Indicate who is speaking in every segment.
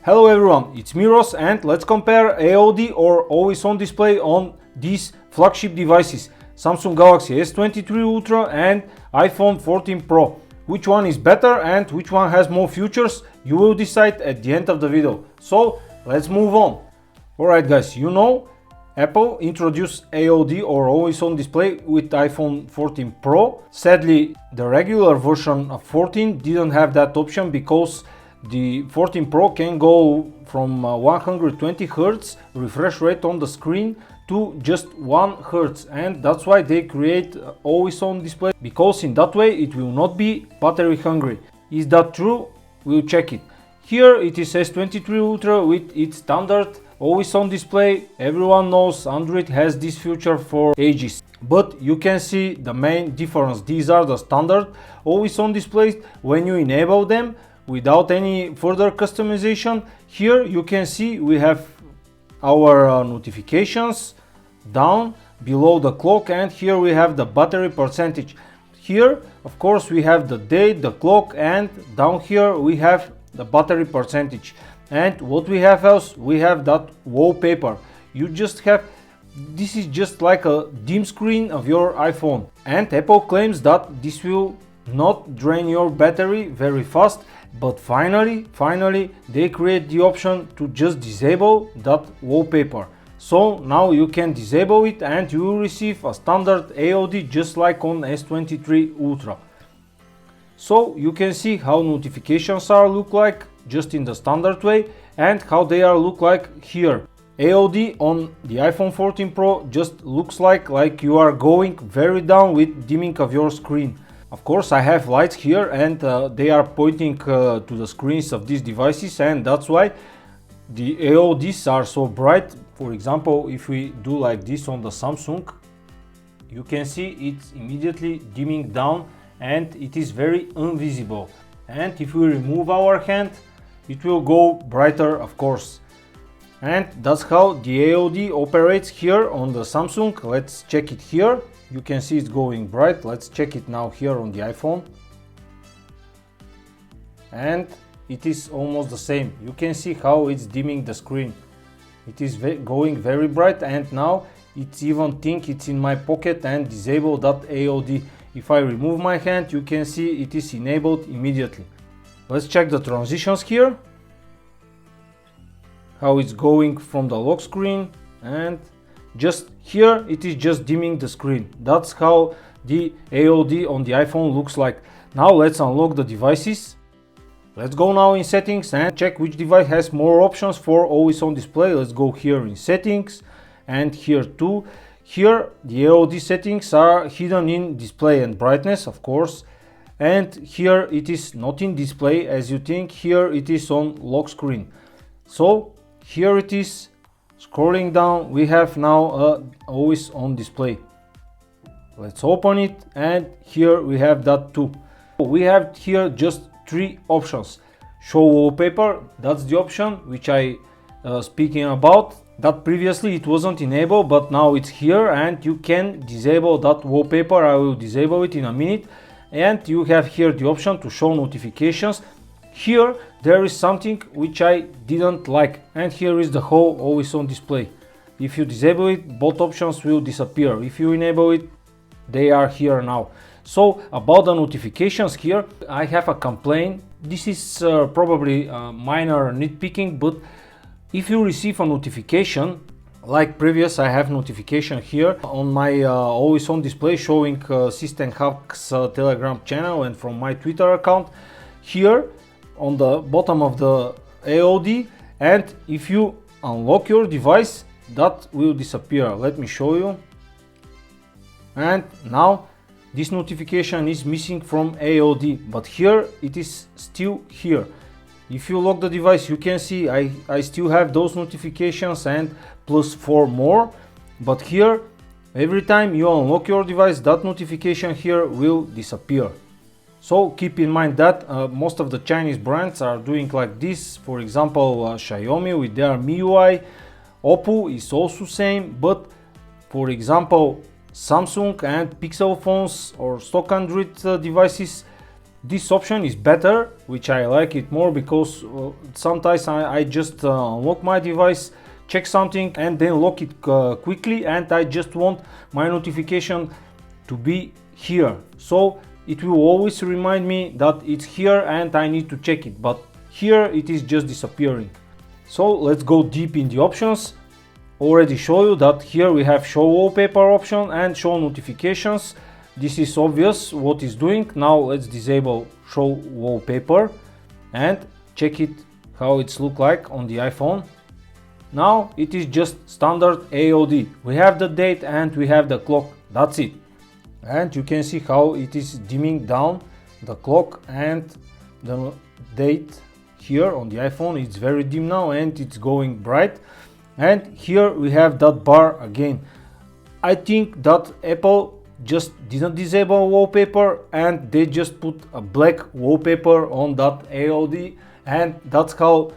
Speaker 1: Hello everyone, it's Miros and let's compare AOD or always on display on these flagship devices, Samsung Galaxy S23 Ultra and iPhone 14 Pro. Which one is better and which one has more features, you will decide at the end of the video. So let's move on. Alright guys, you know Apple introduced AOD or always on display with iPhone 14 Pro. Sadly, the regular version of 14 didn't have that option because the 14 Pro can go from 120 Hz refresh rate on the screen to just 1 Hz, and that's why they create always on display, because in that way it will not be battery hungry. Is that true? We'll check it. Here it is S23 Ultra with its standard always on display. Everyone knows Android has this feature for ages, but you can see the main difference. These are the standard always on displays. When you enable them without any further customization, here you can see we have our notifications down below the clock, and here we have the battery percentage. Here of course we have the date, the clock, and down here we have the battery percentage. And what we have else, we have that wallpaper. You just have, this is just like a dim screen of your iPhone, and Apple claims that this will not drain your battery very fast. But finally they create the option to just disable that wallpaper. So now you can disable it and you will receive a standard AOD just like on S23 Ultra. So you can see how notifications are look like just in the standard way and how they are look like here. AOD on the iPhone 14 Pro just looks like you are going very down with dimming of your screen. Of course I have lights here and they are pointing to the screens of these devices, and that's why the AODs are so bright. For example, if we do like this on the Samsung, you can see it's immediately dimming down and it is very invisible. And if we remove our hand, it will go brighter, of course. And that's how the AOD operates here on the Samsung. Let's check it here. You can see it's going bright. Let's check it now here on the iPhone. And it is almost the same. You can see how it's dimming the screen. It is going very bright, and now it's even think it's in my pocket and disable that AOD. If I remove my hand, you can see it is enabled immediately. Let's check the transitions here. How it's going from the lock screen, and just here it is just dimming the screen. That's how the AOD on the iPhone looks like. Now let's unlock the devices. Let's go now in settings and check which device has more options for always on display. Let's go here in settings and here too. Here the AOD settings are hidden in display and brightness, of course, and here it is not in display as you think. Here it is on lock screen. So here it is. Scrolling down, we have now always on display. Let's open it, and here we have that too. We have here just 3 options. Show wallpaper, that's the option which I speaking about. That previously it wasn't enabled, but now it's here and you can disable that wallpaper. I will disable it in a minute. And you have here the option to show notifications. Here there is something which I didn't like, and here is the whole always on display. If you disable it, both options will disappear. If you enable it, they are here now. So about the notifications here, I have a complaint. This is probably minor nitpicking, but if you receive a notification like previous, I have notification here on my always on display showing System Hacks Telegram channel and from my Twitter account here on the bottom of the AOD, and if you unlock your device, that will disappear. Let me show you. And now this notification is missing from AOD, but here it is still here. If you lock the device, you can see I still have those notifications and plus 4 more, but here every time you unlock your device, that notification here will disappear. So keep in mind that most of the Chinese brands are doing like this. For example, Xiaomi with their MIUI, Oppo is also same, but for example Samsung and Pixel phones or stock Android devices This option is better, which I like it more, because sometimes I just unlock my device, check something and then lock it quickly, and I just want my notification to be here, so it will always remind me that it's here and I need to check it, but here it is just disappearing. So let's go deep in the options. Already show you that here we have show wallpaper option and show notifications. This is obvious what it's doing. Now let's disable show wallpaper and check it how it's look like on the iPhone. Now it is just standard AOD. We have the date and we have the clock. That's it. And you can see how it is dimming down the clock and the date here on the iPhone. It's very dim now and it's going bright. And here we have that bar again. I think that Apple just didn't disable wallpaper and they just put a black wallpaper on that AOD, and that's how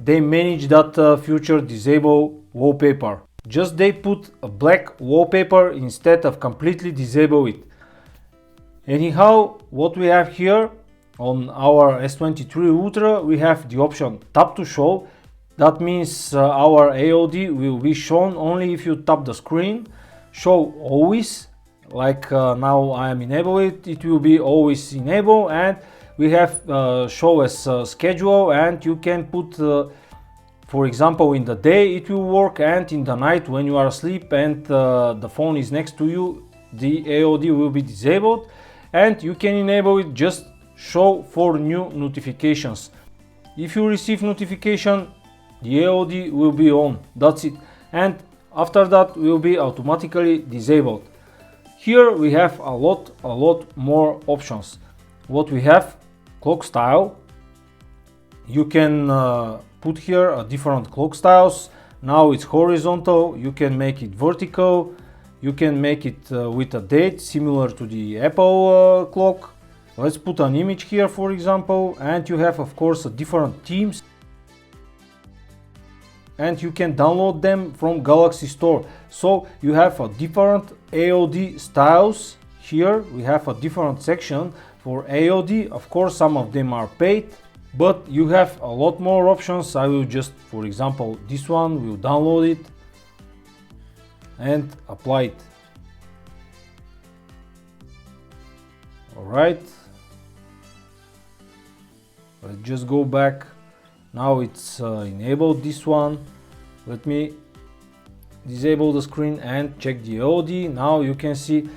Speaker 1: they manage that future disable wallpaper. Just they put a black wallpaper instead of completely disable it. Anyhow, what we have here on our S23 Ultra, we have the option tap to show. That means our AOD will be shown only if you tap the screen. Show always, like now I am enable it will be always enable. And we have show as schedule, and you can put for example in the day it will work, and in the night when you are asleep and the phone is next to you, the AOD will be disabled. And you can enable it just show for new notifications. If you receive notification, the AOD will be on, that's it, and after that will be automatically disabled. Here we have a lot more options. What we have, clock style. You can put here a different clock styles. Now it's horizontal, you can make it vertical, you can make it with a date similar to the Apple clock. Let's put an image here for example, and you have of course different themes, and you can download them from Galaxy Store. So you have a different AOD styles. Here we have a different section for AOD. Of course some of them are paid, but you have a lot more options. I will just, for example, this one, will download it and apply it. Alright, let's just go back. Now it's enabled, this one. Let me disable the screen and check the AOD. Now you can see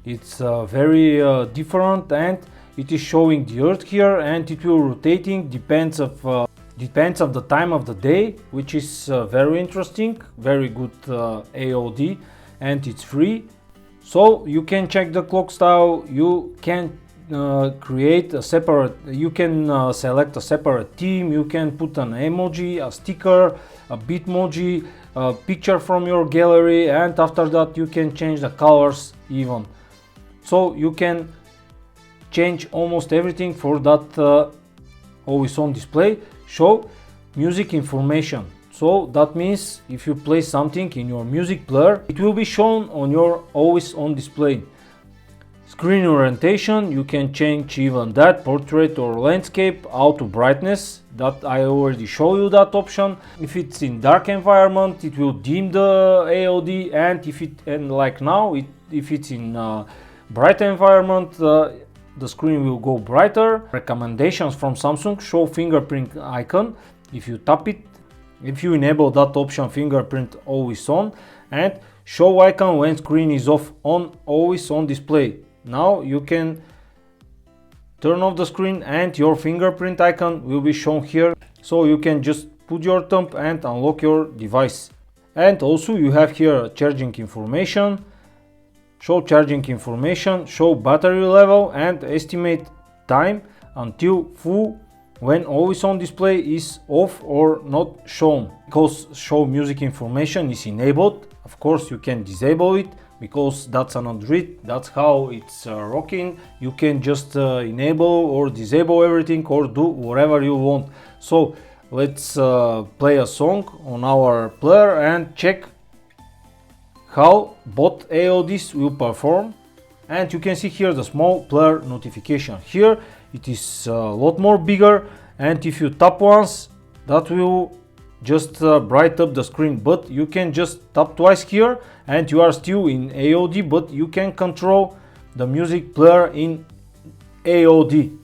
Speaker 1: it's very different, and it is showing the earth here, and it will rotating, depends of the time of the day, which is very interesting, very good AOD, and it's free. So you can check the clock style, you can create a separate, you can select a separate theme, you can put an emoji, a sticker, a bitmoji, a picture from your gallery, and after that you can change the colors even. So you can change almost everything for that always on display. Show music information. So that means if you play something in your music player, it will be shown on your always on display. Screen orientation, you can change even that, portrait or landscape, auto brightness, that I already show you that option. If it's in dark environment, it will dim the AOD, and if it, and like now, if it's in bright environment, the screen will go brighter. Recommendations from Samsung, show fingerprint icon. If you tap it, if you enable that option, fingerprint always on, and show icon when screen is off, on always on display. Now you can turn off the screen and your fingerprint icon will be shown here, so you can just put your thumb and unlock your device. And also you have here charging information, show charging information, show battery level, and estimate time until full when always on display is off or not shown. Because show music information is enabled, of course you can disable it, because that's an Android, that's how it's rocking. You can just enable or disable everything or do whatever you want. So let's play a song on our player and check how both AODs will perform. And you can see here the small player notification. Here it is a lot more bigger, and if you tap once, that will just brighten up the screen. But you can just tap twice here and you are still in AOD, but you can control the music player in AOD.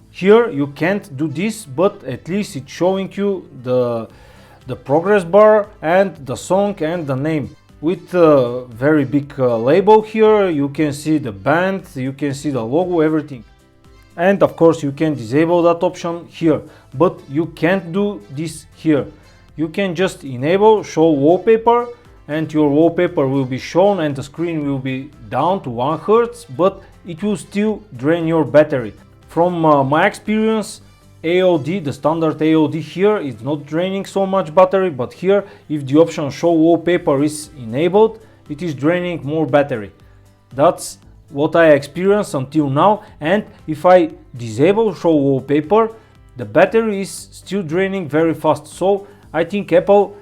Speaker 1: Here you can't do this, but at least it's showing you the progress bar and the song and the name. With a very big label here, you can see the band, you can see the logo, everything. And of course you can disable that option here, but you can't do this here. You can just enable show wallpaper, and your wallpaper will be shown and the screen will be down to 1 Hz, but it will still drain your battery. From my experience, AOD, the standard AOD here is not draining so much battery, but here if the option show wallpaper is enabled, it is draining more battery. That's what I experienced until now, and if I disable show wallpaper, the battery is still draining very fast. So I think Apple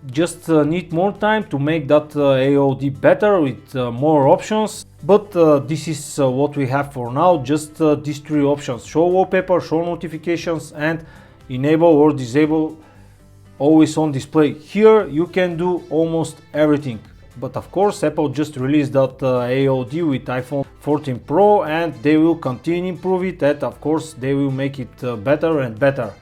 Speaker 1: just need more time to make that AOD better with more options. But this is what we have for now, just these 3 options: show wallpaper, show notifications, and enable or disable always on display. Here you can do almost everything. But of course Apple just released that AOD with iPhone 14 Pro, and they will continue improve it, and of course they will make it better and better.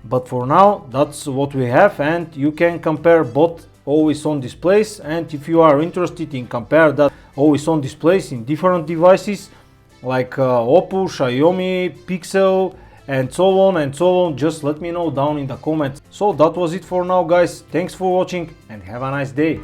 Speaker 1: But for now that's what we have, and you can compare both always on displays. And if you are interested in compare that always on displays in different devices like Oppo, Xiaomi, Pixel and so on, just let me know down in the comments. So that was it for now guys, thanks for watching and have a nice day.